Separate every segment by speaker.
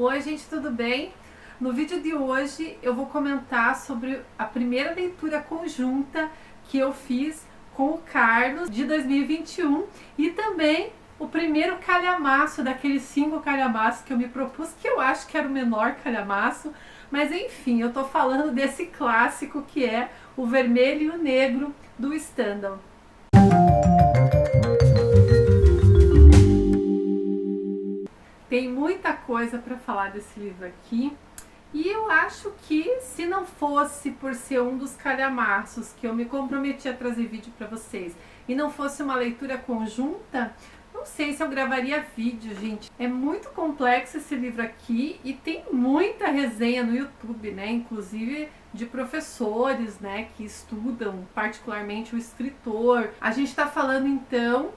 Speaker 1: Oi gente, tudo bem? No vídeo de hoje eu vou comentar sobre a primeira leitura conjunta que eu fiz com o Carlos de 2021 e também o primeiro calhamaço daqueles 5 calhamaços que eu me propus, que eu acho que era o menor calhamaço, mas enfim, eu tô falando desse clássico que é O Vermelho e o Negro do Stendhal. Tem muita coisa para falar desse livro aqui. E eu acho que se não fosse por ser um dos calhamaços que eu me comprometi a trazer vídeo para vocês e não fosse uma leitura conjunta, não sei se eu gravaria vídeo, gente. É muito complexo esse livro aqui e tem muita resenha no YouTube, né? Inclusive de professores, né, que estudam particularmente o escritor. A gente está falando então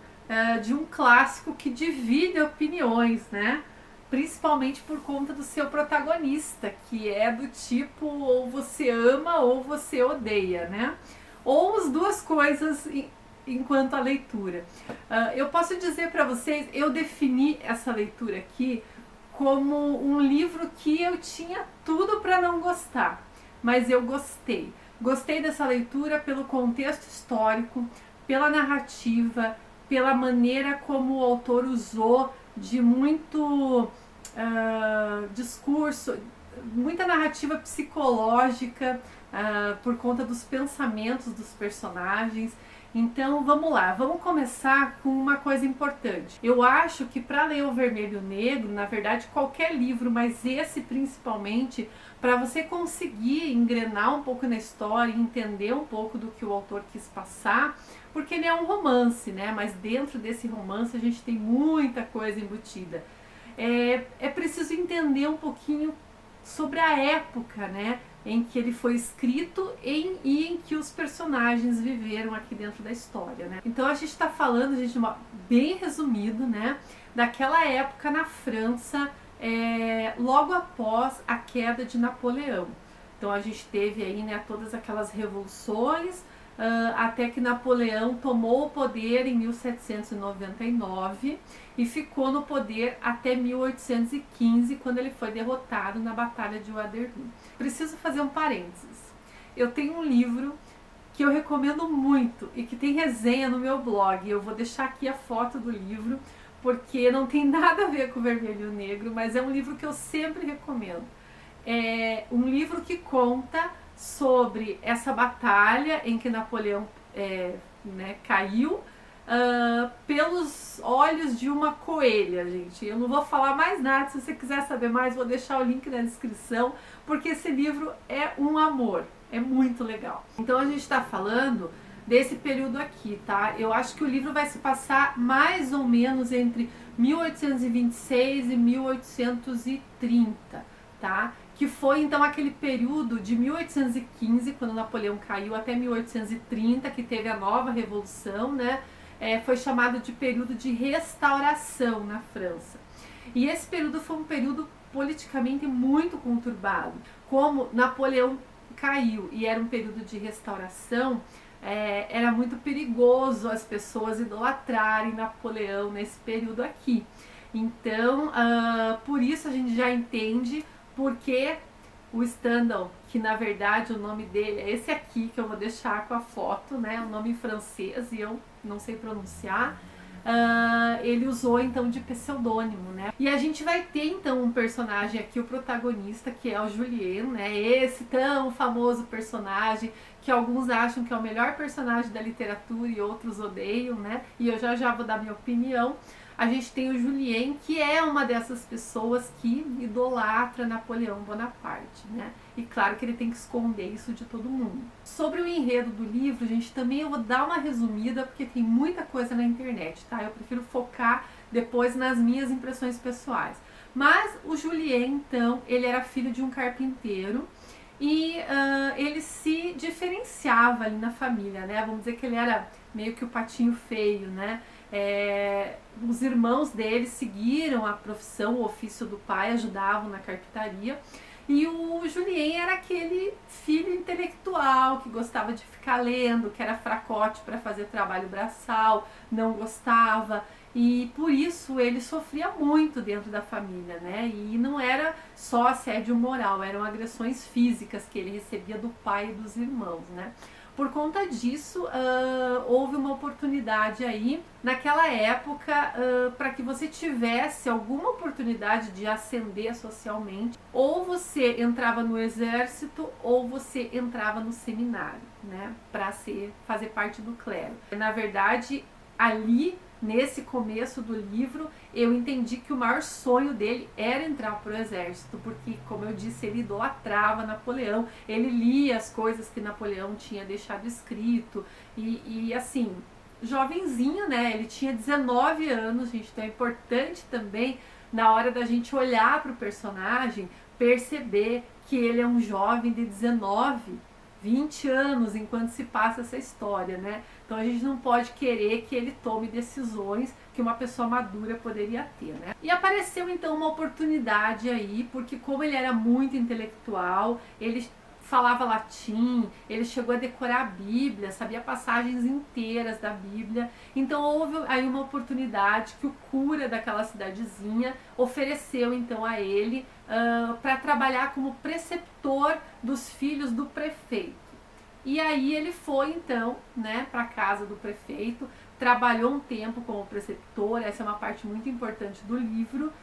Speaker 1: de um clássico que divide opiniões, né? Principalmente por conta do seu protagonista, que é do tipo ou você ama ou você odeia, né? Ou as duas coisas enquanto a leitura. Eu posso dizer para vocês, eu defini essa leitura aqui como um livro que eu tinha tudo para não gostar, mas eu gostei. Gostei dessa leitura pelo contexto histórico, pela narrativa, pela maneira como o autor usou de muito discurso, muita narrativa psicológica por conta dos pensamentos dos personagens. Então vamos lá, vamos começar com uma coisa importante. Eu acho que para ler O Vermelho e o Negro, na verdade qualquer livro, mas esse principalmente, para você conseguir engrenar um pouco na história e entender um pouco do que o autor quis passar, porque ele é um romance, né? Mas dentro desse romance a gente tem muita coisa embutida. É preciso entender um pouquinho sobre a época, né, em que ele foi escrito e em que os personagens viveram aqui dentro da história, né? Então a gente está falando, gente, bem resumido, né, daquela época na França, logo após a queda de Napoleão. Então a gente teve aí, né, todas aquelas revoluções, até que Napoleão tomou o poder em 1799 e ficou no poder até 1815, quando ele foi derrotado na Batalha de Waterloo. Preciso fazer um parênteses. Eu tenho um livro que eu recomendo muito e que tem resenha no meu blog. Eu vou deixar aqui a foto do livro, porque não tem nada a ver com o Vermelho e o Negro, mas é um livro que eu sempre recomendo. É um livro que conta sobre essa batalha em que Napoleão caiu pelos olhos de uma coelha, gente. Eu não vou falar mais nada, se você quiser saber mais, vou deixar o link na descrição, porque esse livro é um amor, é muito legal. Então a gente está falando desse período aqui, tá? Eu acho que o livro vai se passar mais ou menos entre 1826 e 1830, tá? Que foi então aquele período de 1815, quando Napoleão caiu, até 1830, que teve a nova revolução, né? Foi chamado de período de restauração na França. E esse período foi um período politicamente muito conturbado. Como Napoleão caiu e era um período de restauração, era muito perigoso as pessoas idolatrarem Napoleão nesse período aqui. Então, por isso a gente já entende porque o Stendhal, que na verdade o nome dele é esse aqui, que eu vou deixar com a foto, né, o nome em francês e eu não sei pronunciar, ele usou então de pseudônimo, né? E a gente vai ter então um personagem aqui, o protagonista, que é o Julien, né? Esse tão famoso personagem que alguns acham que é o melhor personagem da literatura e outros odeiam, né? E eu já vou dar minha opinião. A gente tem o Julien, que é uma dessas pessoas que idolatra Napoleão Bonaparte, né? E claro que ele tem que esconder isso de todo mundo. Sobre o enredo do livro, gente, também eu vou dar uma resumida, porque tem muita coisa na internet, tá? Eu prefiro focar depois nas minhas impressões pessoais. Mas o Julien, então, ele era filho de um carpinteiro e ele se diferenciava ali na família, né? Vamos dizer que ele era meio que o patinho feio, né? Os irmãos dele seguiram a profissão, o ofício do pai, ajudavam na carpintaria. E o Julien era aquele filho intelectual que gostava de ficar lendo, que era fracote para fazer trabalho braçal, não gostava. e por isso ele sofria muito dentro da família, né? E não era só assédio moral, eram agressões físicas que ele recebia do pai e dos irmãos, né? Por conta disso, houve uma oportunidade aí, naquela época, para que você tivesse alguma oportunidade de ascender socialmente, ou você entrava no exército ou você entrava no seminário, né, para fazer parte do clero. Na verdade, ali, nesse começo do livro, eu entendi que o maior sonho dele era entrar para o exército, porque, como eu disse, ele idolatrava Napoleão, ele lia as coisas que Napoleão tinha deixado escrito, e assim, jovenzinho, né, ele tinha 19 anos, gente, então é importante também, na hora da gente olhar para o personagem, perceber que ele é um jovem de 19, 20 anos enquanto se passa essa história, né? Então a gente não pode querer que ele tome decisões que uma pessoa madura poderia ter, né? E apareceu então uma oportunidade aí, porque como ele era muito intelectual, ele falava latim, ele chegou a decorar a Bíblia, sabia passagens inteiras da Bíblia. Então houve aí uma oportunidade que o cura daquela cidadezinha ofereceu então a ele para trabalhar como preceptor dos filhos do prefeito. E aí ele foi então, né, para a casa do prefeito, trabalhou um tempo como preceptor, essa é uma parte muito importante do livro.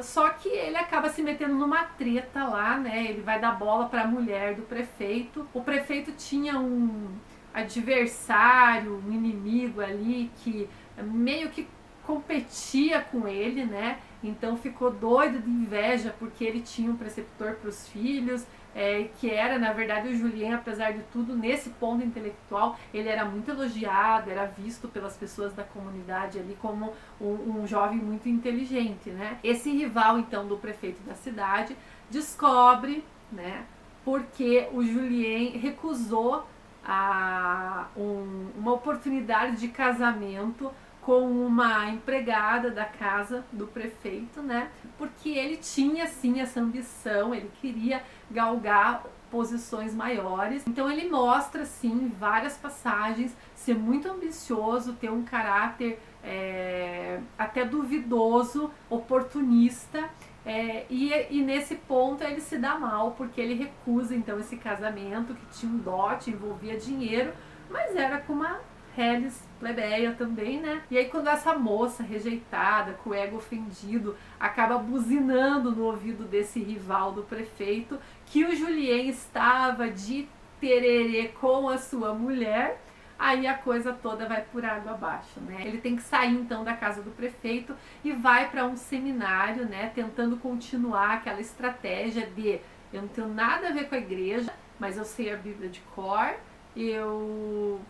Speaker 1: Só que ele acaba se metendo numa treta lá, né? Ele vai dar bola para a mulher do prefeito. O prefeito tinha um adversário, um inimigo ali que meio que competia com ele, né? Então ficou doido de inveja porque ele tinha um preceptor para os filhos, que era na verdade o Julien. Apesar de tudo, nesse ponto intelectual ele era muito elogiado, era visto pelas pessoas da comunidade ali como um jovem muito inteligente, né? Esse rival então do prefeito da cidade descobre, né, porque o Julien recusou uma oportunidade de casamento com uma empregada da casa do prefeito, né? Porque ele tinha sim essa ambição, ele queria galgar posições maiores. Então ele mostra sim em várias passagens ser muito ambicioso, ter um caráter até duvidoso, oportunista. E nesse ponto ele se dá mal, porque ele recusa então esse casamento que tinha um dote, envolvia dinheiro, mas era com uma reles plebeia também, né? E aí quando essa moça rejeitada, com o ego ofendido, acaba buzinando no ouvido desse rival do prefeito que o Julien estava de tererê com a sua mulher, aí a coisa toda vai por água abaixo, né? Ele tem que sair então da casa do prefeito e vai para um seminário, né? Tentando continuar aquela estratégia de eu não tenho nada a ver com a igreja, mas eu sei a Bíblia de cor, eu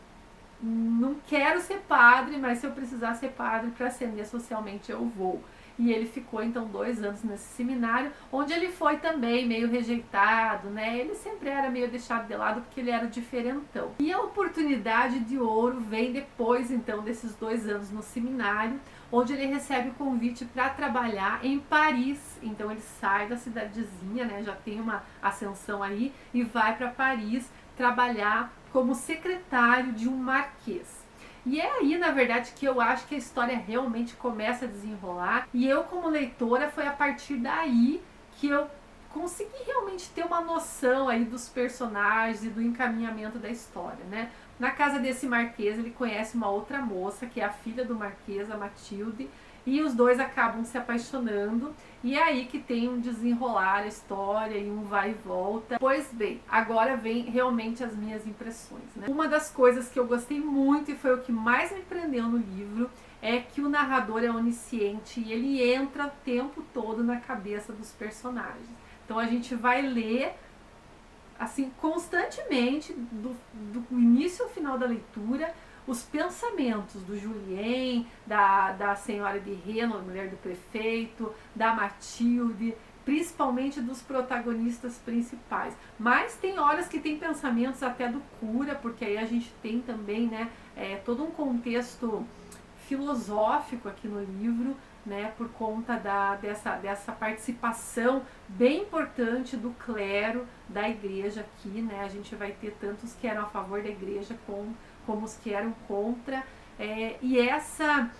Speaker 1: não quero ser padre, mas se eu precisar ser padre para ascender socialmente eu vou. E ele ficou então 2 anos nesse seminário, onde ele foi também meio rejeitado, né? Ele sempre era meio deixado de lado porque ele era diferentão. E a oportunidade de ouro vem depois então desses 2 anos no seminário, onde ele recebe o convite para trabalhar em Paris. Então ele sai da cidadezinha, né? Já tem uma ascensão aí e vai para Paris trabalhar como secretário de um marquês. E é aí, na verdade, que eu acho que a história realmente começa a desenrolar. E eu, como leitora, foi a partir daí que eu consegui realmente ter uma noção aí dos personagens e do encaminhamento da história, né? Na casa desse marquês, ele conhece uma outra moça, que é a filha do marquês, a Matilde, e os dois acabam se apaixonando, e é aí que tem um desenrolar a história e um vai e volta. Pois bem, agora vem realmente as minhas impressões, né? Uma das coisas que eu gostei muito e foi o que mais me prendeu no livro é que o narrador é onisciente e ele entra o tempo todo na cabeça dos personagens. Então a gente vai ler assim constantemente, do início ao final da leitura, os pensamentos do Julien, da senhora de Reno, a mulher do prefeito, da Matilde, principalmente dos protagonistas principais. Mas tem horas que tem pensamentos até do cura, porque aí a gente tem também, né, todo um contexto filosófico aqui no livro, né, por conta dessa participação bem importante do clero da igreja aqui, né? A gente vai ter tantos que eram a favor da igreja como os que eram contra, e essa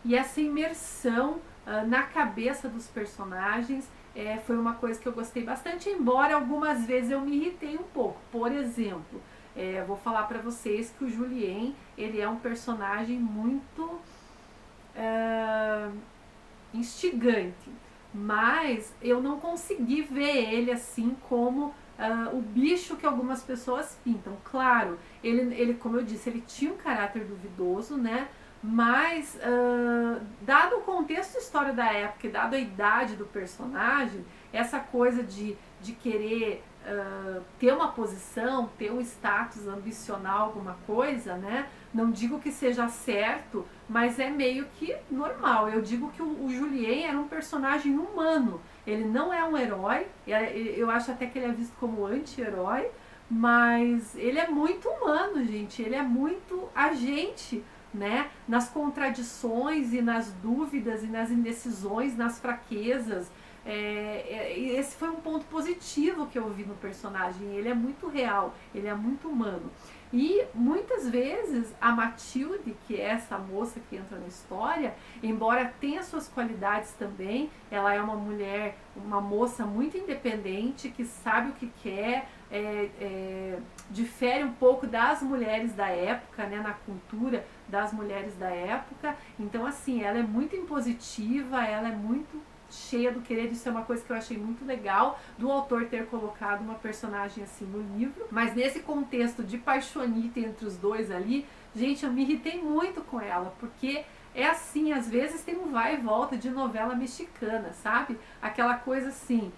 Speaker 1: E essa imersão na cabeça dos personagens foi uma coisa que eu gostei bastante, embora algumas vezes eu me irritei um pouco. Por exemplo, vou falar para vocês que o Julien, ele é um personagem muito instigante, mas eu não consegui ver ele assim como o bicho que algumas pessoas pintam. Claro, ele, como eu disse, ele tinha um caráter duvidoso, né? Mas, dado o contexto e história da época e dado a idade do personagem, essa coisa de querer ter uma posição, ter um status ambicional, alguma coisa, né? Não digo que seja certo, mas é meio que normal. Eu digo que o Julien era um personagem humano. Ele não é um herói, eu acho até que ele é visto como anti-herói, mas ele é muito humano, gente. Ele é muito agente, né? Nas contradições e nas dúvidas e nas indecisões, nas fraquezas. Esse foi um ponto positivo que eu vi no personagem. Ele é muito real, ele é muito humano. E muitas vezes a Matilde, que é essa moça que entra na história, embora tenha suas qualidades também, ela é uma mulher, uma moça muito independente, que sabe o que quer, difere um pouco das mulheres da época, né, na cultura das mulheres da época. Então, assim, ela é muito impositiva, ela é muito cheia do querer. Isso é uma coisa que eu achei muito legal do autor ter colocado uma personagem assim no livro. Mas nesse contexto de paixonite entre os dois ali, gente, eu me irritei muito com ela, porque é assim, às vezes tem um vai e volta de novela mexicana, sabe? Aquela coisa assim,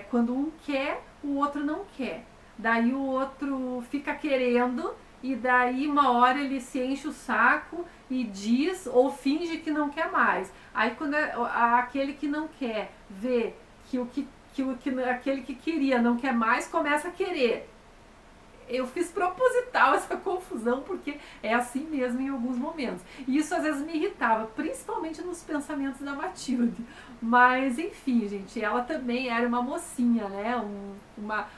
Speaker 1: quando um quer, o outro não quer. Daí o outro fica querendo, e daí uma hora ele se enche o saco e diz ou finge que não quer mais. Aí quando aquele que não quer vê que aquele que queria não quer mais, começa a querer. Eu fiz proposital essa confusão, porque é assim mesmo em alguns momentos. E isso às vezes me irritava, principalmente nos pensamentos da Matilde. Mas enfim, gente, ela também era uma mocinha, né?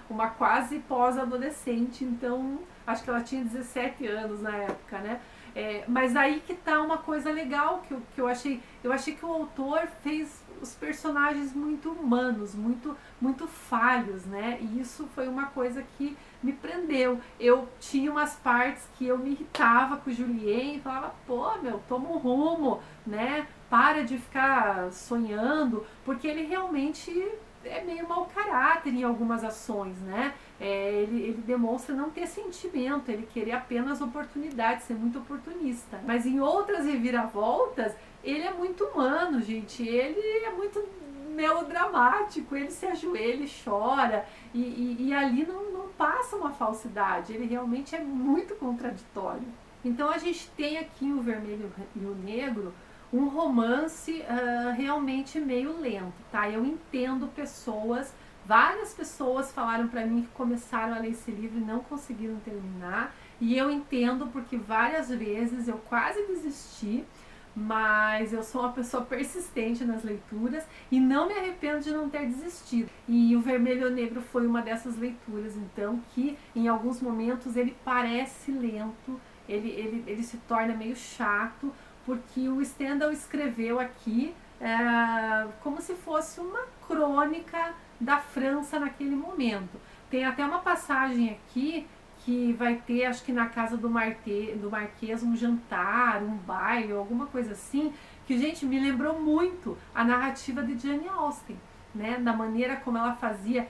Speaker 1: Uma quase pós-adolescente, então acho que ela tinha 17 anos na época, né? Mas aí que tá uma coisa legal que eu achei. Eu achei que o autor fez os personagens muito humanos, muito falhos, né? E isso foi uma coisa que me prendeu. Eu tinha umas partes que eu me irritava com o Julien e falava, pô, meu, toma um rumo, né? Para de ficar sonhando, porque ele realmente é meio mau caráter em algumas ações, né? Ele demonstra não ter sentimento, ele querer apenas oportunidade, ser muito oportunista. Mas em outras reviravoltas, ele é muito humano, gente. Ele é muito melodramático, ele se ajoelha e chora, e ali não passa uma falsidade, ele realmente é muito contraditório. Então a gente tem aqui o Vermelho e o Negro, um romance realmente meio lento, tá? Eu entendo várias pessoas falaram pra mim que começaram a ler esse livro e não conseguiram terminar, e eu entendo porque várias vezes eu quase desisti, mas eu sou uma pessoa persistente nas leituras e não me arrependo de não ter desistido. E o Vermelho e o Negro foi uma dessas leituras, então, que em alguns momentos ele parece lento, ele se torna meio chato, porque o Stendhal escreveu aqui como se fosse uma crônica da França naquele momento. Tem até uma passagem aqui que vai ter, acho que na casa do Marquês, um jantar, um baile, alguma coisa assim, que, gente, me lembrou muito a narrativa de Jane Austen, né? Da maneira como ela fazia,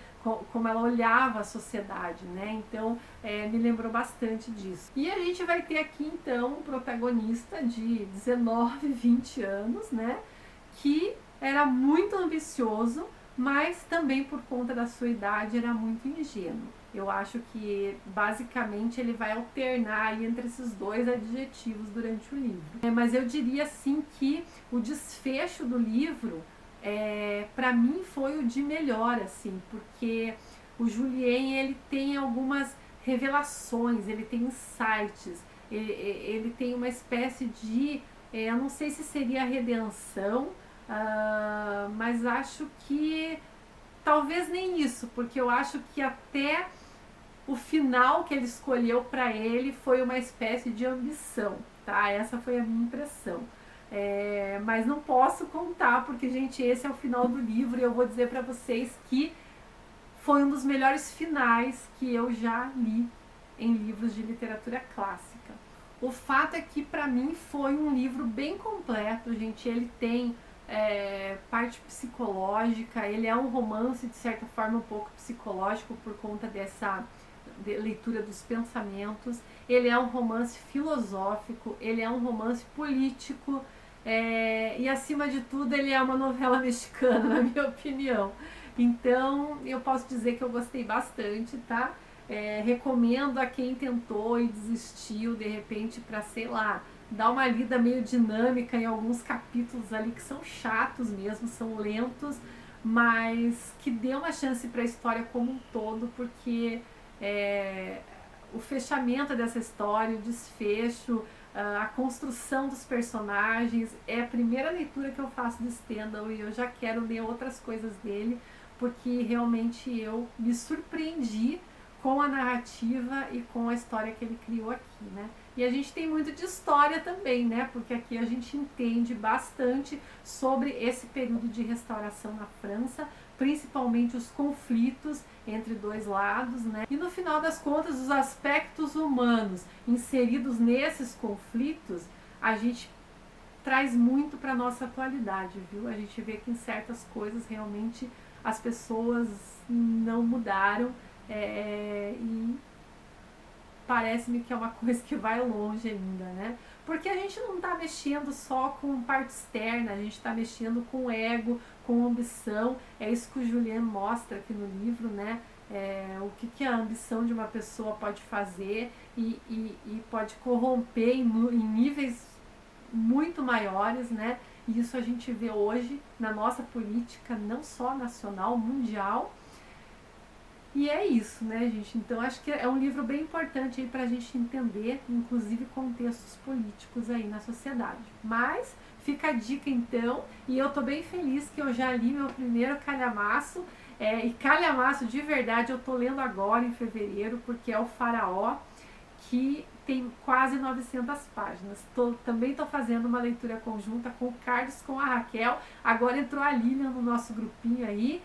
Speaker 1: como ela olhava a sociedade, né? Então, me lembrou bastante disso. E a gente vai ter aqui, então, um protagonista de 19, 20 anos, né? Que era muito ambicioso, mas também por conta da sua idade era muito ingênuo. Eu acho que basicamente ele vai alternar aí entre esses dois adjetivos durante o livro. Mas eu diria assim que o desfecho do livro, para mim, foi o de melhor, assim, porque o Julien, ele tem algumas revelações, ele tem insights, ele tem uma espécie de, eu não sei se seria a redenção, mas acho que talvez nem isso, porque eu acho que até o final que ele escolheu para ele foi uma espécie de ambição, tá? Essa foi a minha impressão. mas não posso contar, porque, gente, esse é o final do livro e eu vou dizer para vocês que foi um dos melhores finais que eu já li em livros de literatura clássica. O fato é que, para mim, foi um livro bem completo, gente. Ele tem parte psicológica, ele é um romance, de certa forma, um pouco psicológico por conta dessa leitura dos pensamentos. Ele é um romance filosófico, ele é um romance político, e, acima de tudo, ele é uma novela mexicana, na minha opinião. Então, eu posso dizer que eu gostei bastante, tá? Recomendo a quem tentou e desistiu, de repente, para, sei lá, dar uma lida meio dinâmica em alguns capítulos ali que são chatos mesmo, são lentos, mas que dê uma chance para a história como um todo, porque o fechamento dessa história, o desfecho, a construção dos personagens, é a primeira leitura que eu faço do Stendhal e eu já quero ler outras coisas dele, porque realmente eu me surpreendi com a narrativa e com a história que ele criou aqui, né? E a gente tem muito de história também, né? Porque aqui a gente entende bastante sobre esse período de restauração na França, principalmente os conflitos entre dois lados, né? E no final das contas, os aspectos humanos inseridos nesses conflitos, a gente traz muito para a nossa atualidade, viu? A gente vê que em certas coisas realmente as pessoas não mudaram, e parece-me que é uma coisa que vai longe ainda, né? Porque a gente não está mexendo só com parte externa, a gente está mexendo com ego, com ambição. É isso que o Julien mostra aqui no livro, né? O que a ambição de uma pessoa pode fazer e pode corromper em níveis muito maiores, né? E isso a gente vê hoje na nossa política, não só nacional, mundial. E é isso, né, gente? Então acho que é um livro bem importante aí pra gente entender, inclusive, contextos políticos aí na sociedade. Mas fica a dica então, e eu tô bem feliz que eu já li meu primeiro calhamaço, e calhamaço de verdade eu tô lendo agora em fevereiro, porque é o Faraó, que tem quase 900 páginas. Também estou fazendo uma leitura conjunta com o Carlos, com a Raquel. Agora entrou a Lilian no nosso grupinho aí.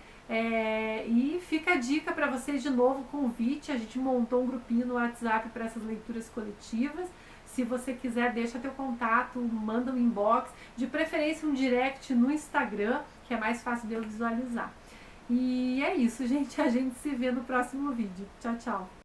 Speaker 1: E fica a dica para vocês de novo, convite. A gente montou um grupinho no WhatsApp para essas leituras coletivas. Se você quiser, deixa teu contato, manda um inbox, de preferência um direct no Instagram, que é mais fácil de eu visualizar. E é isso, gente. A gente se vê no próximo vídeo. Tchau, tchau.